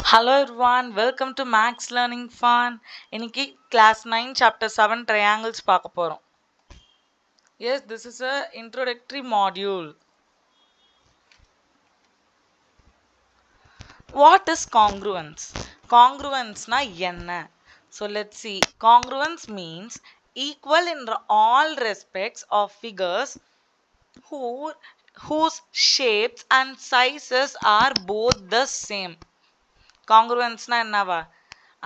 Hello everyone, welcome to Max Learning Fun. இன்னைக்கு class 9 chapter 7 triangles பார்க்க போறோம். Yes, this is a introductory module. What is congruence? Congruence na என்ன? So let's see. Congruence means equal in all respects of figures whose shapes and sizes are both the same. Congruence na என்னவா?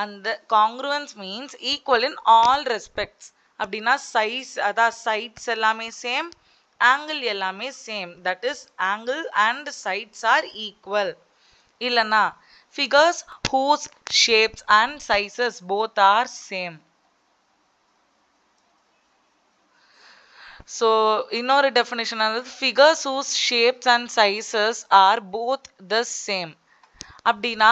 And the congruence means equal in all respects. அப்படின்னா size அதான் sides எல்லாமே same, angle எல்லாமே same. That is angle and sides are equal. இல்லனா figures whose shapes and sizes both are same. So இன்னொரு definition ஆனது figures whose shapes and sizes are both the same. அப்படின்னா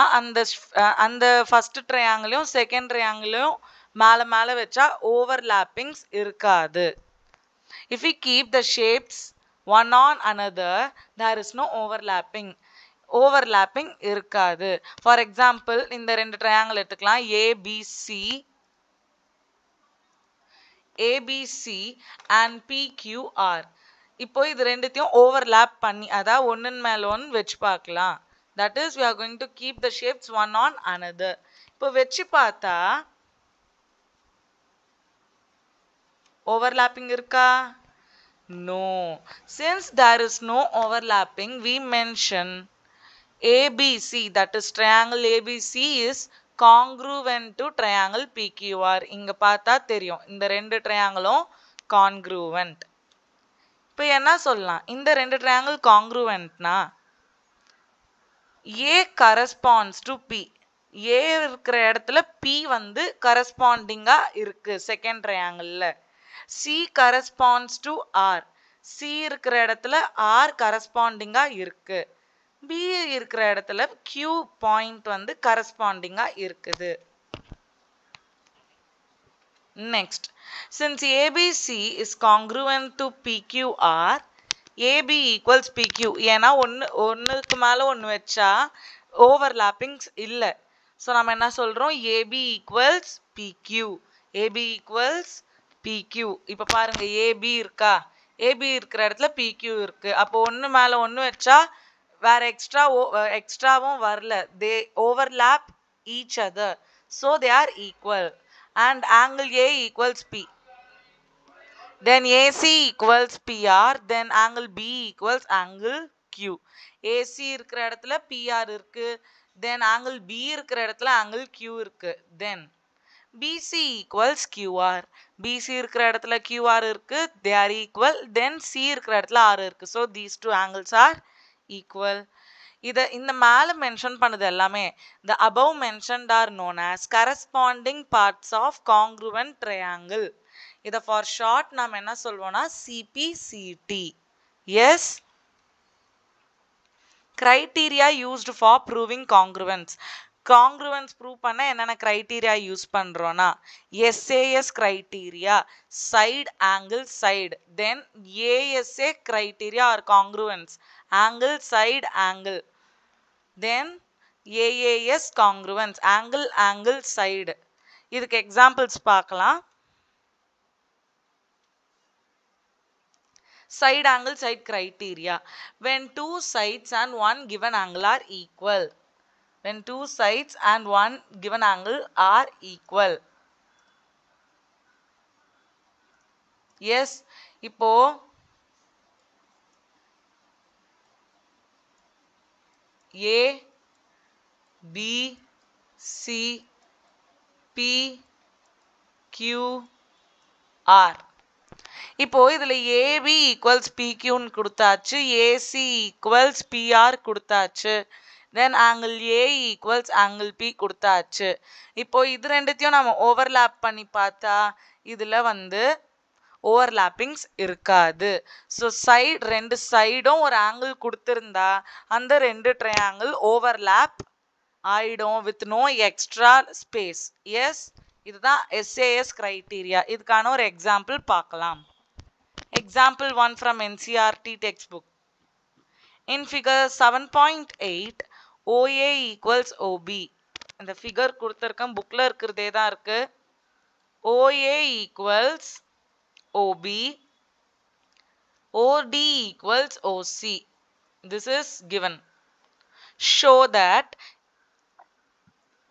அந்த first ட்ரையாங்கிளையும் second ட்ரையாங்கிளையும் மேலே மேலே வச்சா overlappings இருக்காது. If we keep the shapes one on another there is no overlapping இருக்காது. For example இந்த ரெண்டு ட்ரையாங்கிள் எடுத்துக்கலாம், ஏபிசி அண்ட் பிக்யூஆர். இப்போ இது ரெண்டுத்தையும் ஓவர்லாப் பண்ணி அதாவது ஒன்றின் மேலே ஒன்று வச்சு பார்க்கலாம். That is, we are going to keep the shapes one on another. இப்போ வெச்சு பார்த்தா overlapping இருக்கா? No. Since there is no overlapping, we mention ABC, that is triangle ABC is congruent to triangle PQR. இங்க பார்த்தா தெரியும் இந்த ரெண்டு ட்ரையாங்கிளும் congruent. இப்போ என்ன சொல்லலாம்? இந்த ரெண்டு triangle congruentனா A corresponds to P. A இருக்கிற இடத்துல P வந்து கரஸ்பாண்டிங்கா இருக்கு second ட்ரையாங்கிள்ல. C corresponds to R. C இருக்கிற இடத்துல R கரஸ்பாண்டிங்கா இருக்கு. B இருக்கிற இடத்துல Q பாயிண்ட் வந்து கரஸ்பாண்டிங்கா இருக்குது. Next, since ABC is congruent to PQR, AB equals PQ. ஏன்னா ஒன்றுக்கு மேலே ஒன்று வச்சா ஓவர்லாப்பிங்ஸ் இல்லை. ஸோ நம்ம என்ன சொல்கிறோம்? AB equals PQ. AB equals PQ. இப்போ பாருங்க, AB இருக்கா? AB இருக்கிற இடத்துல PQ இருக்கு. அப்போ ஒன்று மேலே ஒன்று வச்சா வேற எக்ஸ்ட்ராவும் வரல. They overlap each other. So they are equal. And angle A equals P. Then AC equals PR. Then angle B equals angle Q. AC இருக்கிற இடத்துல PR இருக்கு. Then angle B இருக்கிற இடத்துல angle Q இருக்கு. Then BC equals QR. BC இருக்கிற இடத்துல QR இருக்கு. They are equal. Then C இருக்கிற இடத்துல R இருக்கு. So these two angles are equal. இந்த மேலே மென்ஷன் பண்ணது எல்லாமே the above mentioned are known as corresponding parts of congruent triangle. இதை for short நாம் என்ன சொல்வோம்னா CPCT. Yes. Criteria used for proving congruence. Congruence prove பண்ண என்னென்ன criteria யூஸ் பண்றோம்னா SAS criteria, side angle side. Then ASA criteria or congruence, angle side angle. Then AAS congruence, angle side. இதுக்கு examples பார்க்கலாம். Side angle side criteria. When two sides and one given angle are equal. When two sides and one given angle are equal. Yes. இப்போ A, B, C, P, Q, R. இப்போ இதுல AB equals PQன்னு கொடுத்தாச்சு, AC equals PR கொடுத்தாச்சு, then angle A equals angle P கொடுத்தாச்சு. இப்போ இது ரெண்டுத்தையும் நம்ம ஓவர்லாப் பண்ணி பார்த்தா இதுல வந்து ஓவர்லாப்பிங்ஸ் இருக்காது. ஸோ ரெண்டு சைடும் ஒரு ஆங்கிள் கொடுத்துருந்தா அந்த ரெண்டு ட்ரையாங்கிள் ஓவர்லாப் ஆயிடும் with no extra space. Yes, இதுதான் SAS criteria. இதுக்கான ஒரு எக்ஸாம்பிள் பார்க்கலாம். Example 1 from NCERT textbook. In figure 7.8, OA equals OB. இந்த ஃபிகர் கொடுத்துருக்கேன், புக்கில் இருக்கிறதே தான் இருக்கு. OA equals OB, OD equals OC. This is given. Show that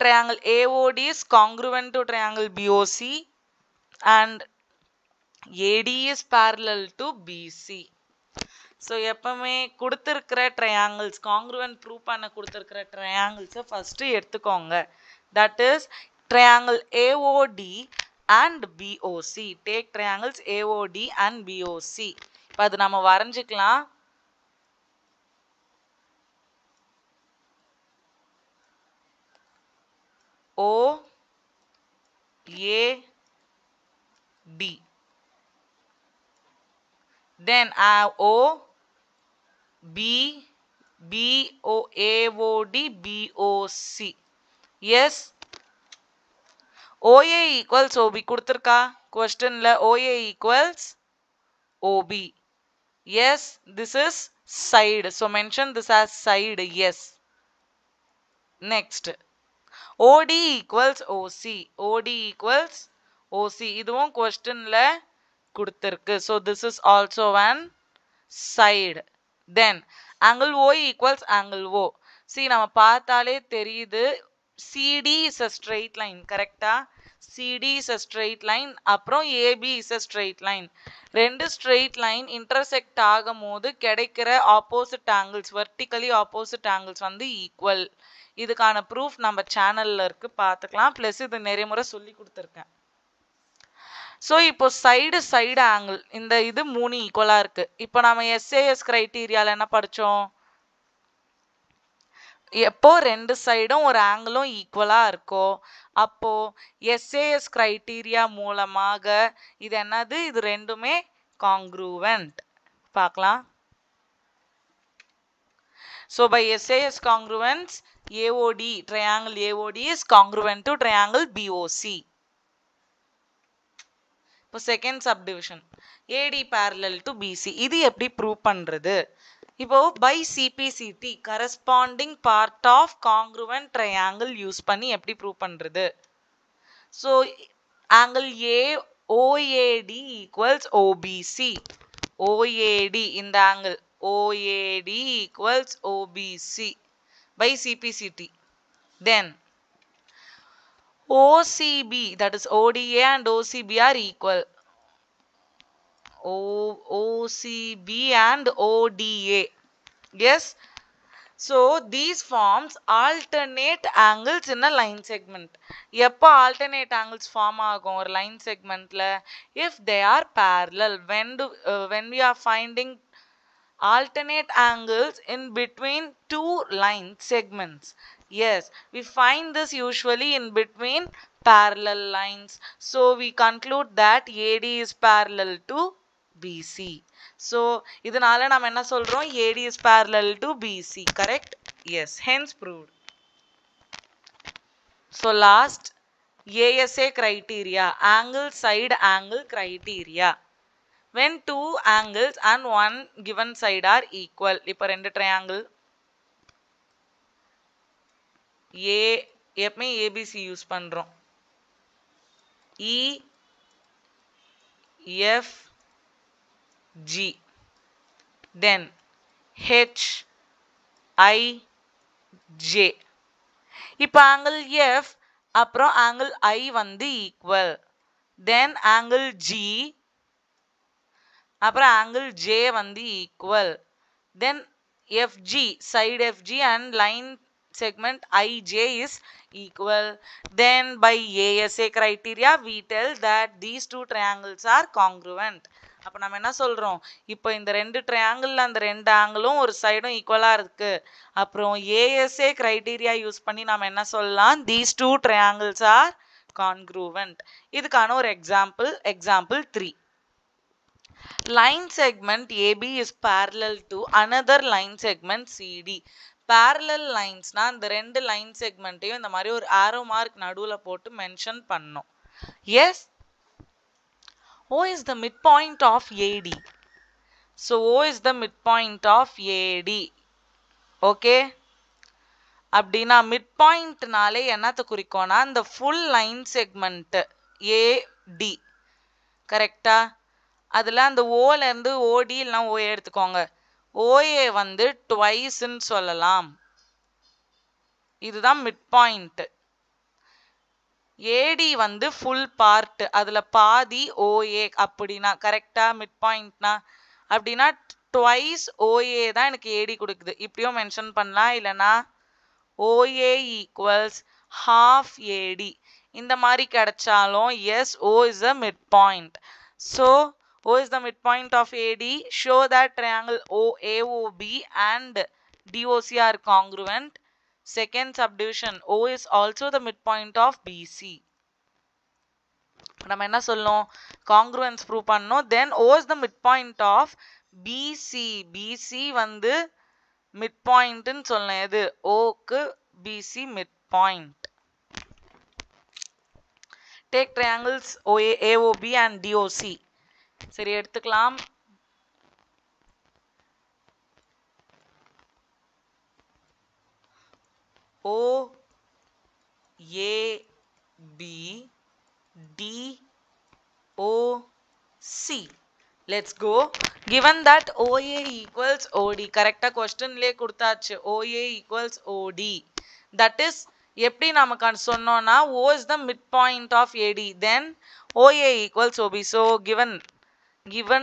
triangle AOD is congruent to triangle BOC and AD is parallel to BC. So எப்பவுமே கொடுத்திருக்கிற triangles congruent proof பண்ண கொடுத்திருக்கிற triangles first எடுத்துக்கோங்க. That is triangle AOD and BOC. Take triangles AOD and BOC. இப்போ அது நம்ம வரைஞ்சிக்கலாம். OAD. Then AOD, BOC. Yes. OA equals OB கொடுத்திருக்கா questionல. OA equals OB. Yes, this is side. So mention this as side. Yes. Next. OD equals OC. OD equals OC. இதுவும் questionல கொடுத்திருக்கு. So this is also one side. Then angle O equals angle O. See, நம்ம பார்த்தாலே தெரியுது. CD is a straight line. கரெக்டா? CD is a straight line. அப்புறம் AB is a straight line. ரெண்டு straight line intersect ஆகும் போது கிடைக்கிற opposite angles, vertically opposite angles வந்து equal. இதுக்கான proof நம்ம சேனல்ல இருக்கு, பார்த்துக்கலாம். ப்ளஸ் இது நிறைய முறை சொல்லி கொடுத்துருக்கேன். ஸோ இப்போ சைடு ஆங்கிள் இந்த இது 3 ஈக்குவலாக இருக்கு. இப்போ நம்ம SAS கிரைட்டீரியாவில் என்ன படித்தோம்? எப்போ ரெண்டு சைடும் ஒரு ஆங்கிளும் ஈக்குவலாக இருக்கோ அப்போ SAS கிரைட்டீரியா மூலமாக இது என்னது? இது ரெண்டுமே காங்க்ரூவன்ட். பார்க்கலாம். So by SAS congruence, AOD, triangle AOD is congruent to triangle BOC. இப்போ second subdivision, AD parallel to BC. இது எப்படி prove பண்றது? இப்போ by CPCT, corresponding part of congruent triangle use பண்ணி எப்படி prove பண்றது? So angle OAD equals OBC. OAD இந்த angle OAD equals OBC by CPCT. Then OCB, that is ODA and OCB are equal. OCB and ODA. Yes. So these forms alternate angles in a line segment. எப்போ alternate angles form ஆகும் ஒரு line segmentல? If they are parallel. When we are finding alternate angles in between two line segments. Yes, we find this usually in between parallel lines. So we conclude that AD is parallel to BC. So இதனால நாம் என்ன சொல்றோம்? AD is parallel to BC. Correct? Yes, hence proved. So last, ASA criteria, angle side angle criteria. When two angles and one given side are equal. இப்போ ரெண்டு triangle எப்பவுமே ABC use பண்றோம். EFG, then HIJ. இப்போ angle F அப்புறம் angle I வந்து equal. Then angle G அப்புறம் angle J வந்து equal. Then FG, side FG and line segment IJ is equal. Then by ASA criteria we tell that these two triangles are congruent. அப்ப நம்ம என்ன சொல்றோம்? இப்போ இந்த ரெண்டு ட்ரையாங்கிள்ல அந்த ரெண்டு ஆங்கிளும் ஒரு சைடும் ஈக்குவலா இருக்கு. அப்புறம் ASA criteria யூஸ் பண்ணி நாம என்ன சொல்லலாம்? These two triangles are congruent. இதுக்கான ஒரு example 3. Line segment AB is parallel to another line segment CD. Parallel lines na அந்த ரெண்டு line segmentையும் இந்த மாதிரி ஒரு arrow mark நடுவுல போட்டு மென்ஷன் பண்ணோம். Yes, O is the midpoint of AD. So O is the midpoint of AD. Okay. அப்படின்னா mid பாயிண்ட்னாலே என்னத்தை குறிக்கோனா இந்த ஃபுல் லைன் செக்மெண்ட் ஏடி கரெக்டா. அதில் அந்த ஓலேருந்து ஓடி இல்லைனா ஓஏ எடுத்துக்கோங்க. ஓஏ வந்து ட்வைஸ்ன்னு சொல்லலாம். இதுதான் மிட் பாயிண்ட். ஏடி வந்து ஃபுல் பார்ட், அதில் பாதி ஓஏ அப்படின்னா கரெக்டா மிட் பாயிண்ட்னா. அப்படின்னா ட்வைஸ் ஓஏ தான் எனக்கு ஏடி கொடுக்குது. இப்படியும் மென்ஷன் பண்ணலாம். இல்லைனா ஓஏ ஈக்குவல்ஸ் half ஏடி இந்த மாதிரி கிடைச்சாலும் yes O is a midpoint. So O is the midpoint of AD. Show that triangle AOB and DOC are congruent. Second subdivision, O is also the midpoint of BC. நம்ம என்ன சொல்லணும்? Congruence prove பண்ணணும். Then O is the midpoint of BC. BC வந்து midpoint ன்னு சொல்லணும். எது? O க்கு BC midpoint. Take triangles AOB and DOC. சரி எடுத்துக்கலாம். OAB DOC. Let's go. Given that OA equals OD. Correct question லே கொடுத்தாச்சு. OA equals OD. That is எப்படி நமக்கு சொன்னோம்னா O is the midpoint of AD. Then OA equals OB. So given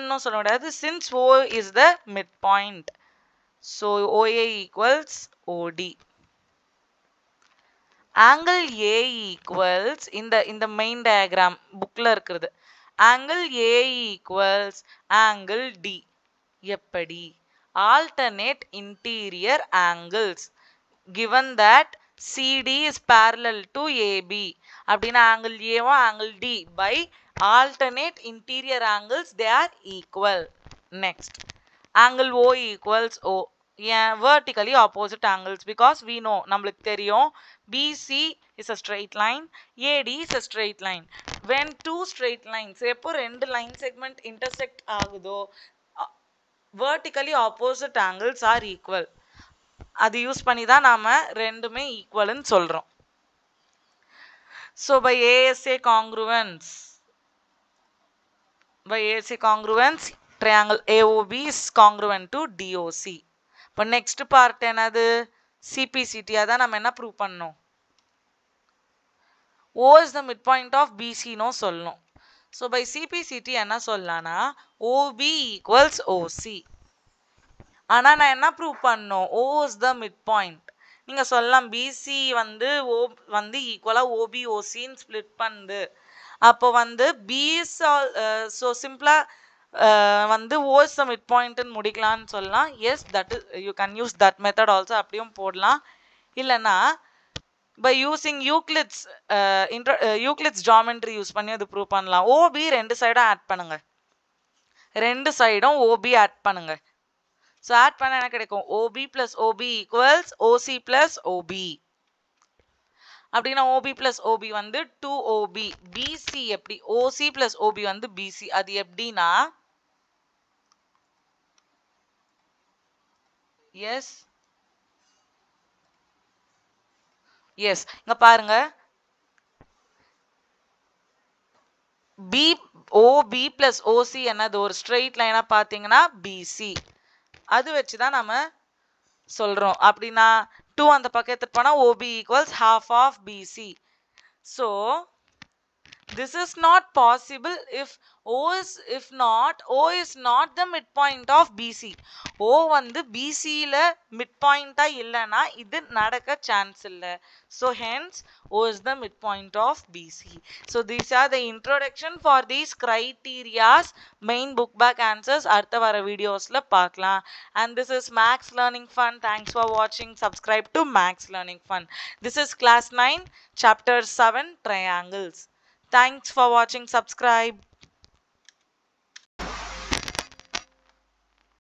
no சொல்ல முடியாது. Since O is the midpoint. So OA equals OD. Angle A equals இந்த main diagram bookல இருக்குது. Angle A equals angle D. எப்படி? Alternate interior angles. Given that CD is parallel to AB. அப்படின்னா angle A or angle D by alternate interior angles they are equal. Next, angle O equals O. Yeah, vertically opposite angles because we know நம்மளுக்கு தெரியும் BC is a straight line, AD is a straight line. When two straight lines எப்போ ரெண்டு line segment intersect ஆகுதோ vertically opposite angles are equal. அது use பண்ணி தான் நாம ரெண்டுமே ஈக்குவல்னு சொல்றோம். So by ASA congruence triangle AOB is congruent to DOC. இப்போ next part என்னது? CPCT. அதான் நம்ம என்ன ப்ரூவ் பண்ணோம்? O is the midpoint of BC நோ சொல்லணும். So by CPCT என்ன சொல்லலாம்னா OB equals OC. ஆனா நான் என்ன ப்ரூவ் பண்ணோம்? O is the midpoint. நீங்க சொல்லலாம் BC வந்து O வந்து ஈக்குவலா OB OCன்னு ஸ்ப்ளிட் பண்ணுது. அப்போ வந்து B is so சிம்பிளா வந்து O is the midpoint ன்னு முடிக்கலாம்னு சொல்லலாம். Yes, that is you can use that method also. அப்படியும் போடலாம். இல்லனா by using Euclid's geometry use பண்ணி அது ப்ரூவ் பண்ணலாம். OB ரெண்டு சைடும் ஆட் பண்ணுங்க. ரெண்டு சைடும் OB ஆட் பண்ணுங்க. So add பண்ண என்ன கிடைக்கும்? OB plus OB equals OC plus OB. அப்படின்னா OB plus OB வந்து 2OB. BC எப்படி? OC plus OB வந்து BC. அது எப்படின்னா yes இங்க பாருங்க OB plus OC என்னது? ஒரு ஸ்ட்ரெயிட் லைனா பாத்தீங்கன்னா BC. அது வச்சு தான் நாம சொல்றோம். அப்படின்னா 2 அந்த பக்கம் எடுத்துட்டு போனா OB equals half of BC. So this is not possible if O is not the midpoint of BC. O வந்து BC ல midpoint இல்லனா இது நடக்க சான்ஸ் இல்ல. So hence O is the midpoint of BC. So these are the introduction for these criteria's main book back answers. அடுத்த வர வீடியோஸ்ல பார்க்கலாம். And this is Max Learning Fun. Thanks for watching. Subscribe to Max Learning Fun. This is class 9 chapter 7 triangles. Thanks for watching. Subscribe.